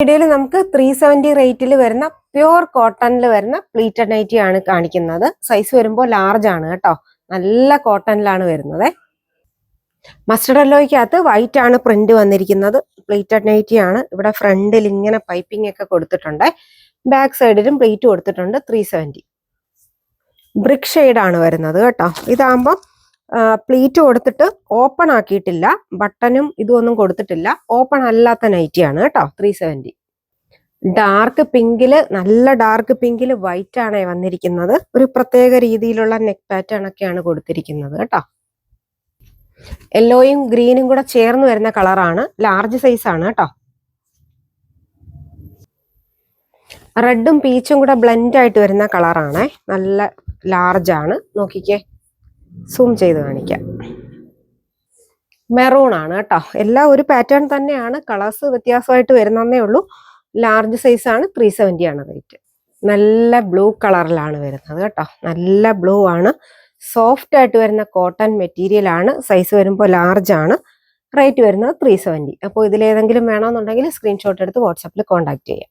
വീഡിയോയിൽ നമുക്ക് 370 റേറ്റിൽ വരുന്ന പ്യുവർ കോട്ടണിൽ വരുന്ന പ്ലീറ്റഡ് നൈറ്റി ആണ് കാണിക്കുന്നത്. സൈസ് വരുമ്പോൾ ലാർജ് ആണ് കേട്ടോ. നല്ല കോട്ടണിലാണ് വരുന്നത്. മസ്റ്റർഡ് യെല്ലോയ്ക്കകത്ത് വൈറ്റ് ആണ് പ്രിന്റ് വന്നിരിക്കുന്നത്. പ്ലീറ്റഡ് നൈറ്റി ആണ്. ഇവിടെ ഫ്രണ്ടിൽ ഇങ്ങനെ പൈപ്പിംഗ് ഒക്കെ കൊടുത്തിട്ടുണ്ട്. ബാക്ക് സൈഡിലും പ്ലീറ്റ് കൊടുത്തിട്ടുണ്ട്. 370 ബ്രിക്ക് ഷെയ്ഡ് ആണ് വരുന്നത് കേട്ടോ. ഇതാകുമ്പോൾ പ്ലീറ്റ് കൊടുത്തിട്ട് ഓപ്പൺ ആക്കിയിട്ടില്ല. ബട്ടണും ഇതൊന്നും കൊടുത്തിട്ടില്ല. ഓപ്പൺ അല്ലാത്ത നൈറ്റിയാണ് കേട്ടോ. 370 ഡാർക്ക് പിങ്കില്, നല്ല ഡാർക്ക് പിങ്കില് വൈറ്റ് ആണ് വന്നിരിക്കുന്നത്. ഒരു പ്രത്യേക രീതിയിലുള്ള നെക്ക് പാറ്റേൺ ഒക്കെയാണ് കൊടുത്തിരിക്കുന്നത് കേട്ടോ. യെല്ലോയും ഗ്രീനും കൂടെ ചേർന്ന് വരുന്ന കളറാണ്. ലാർജ് സൈസ് ആണ് കേട്ടോ. റെഡും പീച്ചും കൂടെ ബ്ലെൻഡ് ആയിട്ട് വരുന്ന കളറാണ്. നല്ല ലാർജ് ആണ്. നോക്കിക്കേ, സൂം ചെയ്ത് കാണിക്കാം. മെറൂൺ ആണ് കേട്ടോ. എല്ലാം ഒരു പാറ്റേൺ തന്നെയാണ്. കളേഴ്സ് വ്യത്യാസമായിട്ട് വരുന്നതേ ഉള്ളൂ. ലാർജ് സൈസ് ആണ്. 370 ആണ് റേറ്റ്. നല്ല ബ്ലൂ കളറിലാണ് വരുന്നത് കേട്ടോ. നല്ല ബ്ലൂ ആണ്. സോഫ്റ്റ് ആയിട്ട് വരുന്ന കോട്ടൺ മെറ്റീരിയൽ ആണ്. സൈസ് വരുമ്പോൾ ലാർജ് ആണ്. റേറ്റ് വരുന്നത് 370. അപ്പോൾ ഇതിലേതെങ്കിലും വേണമെന്നുണ്ടെങ്കിൽ സ്ക്രീൻഷോട്ട് എടുത്ത് വാട്സാപ്പിൽ കോൺടാക്ട് ചെയ്യാം.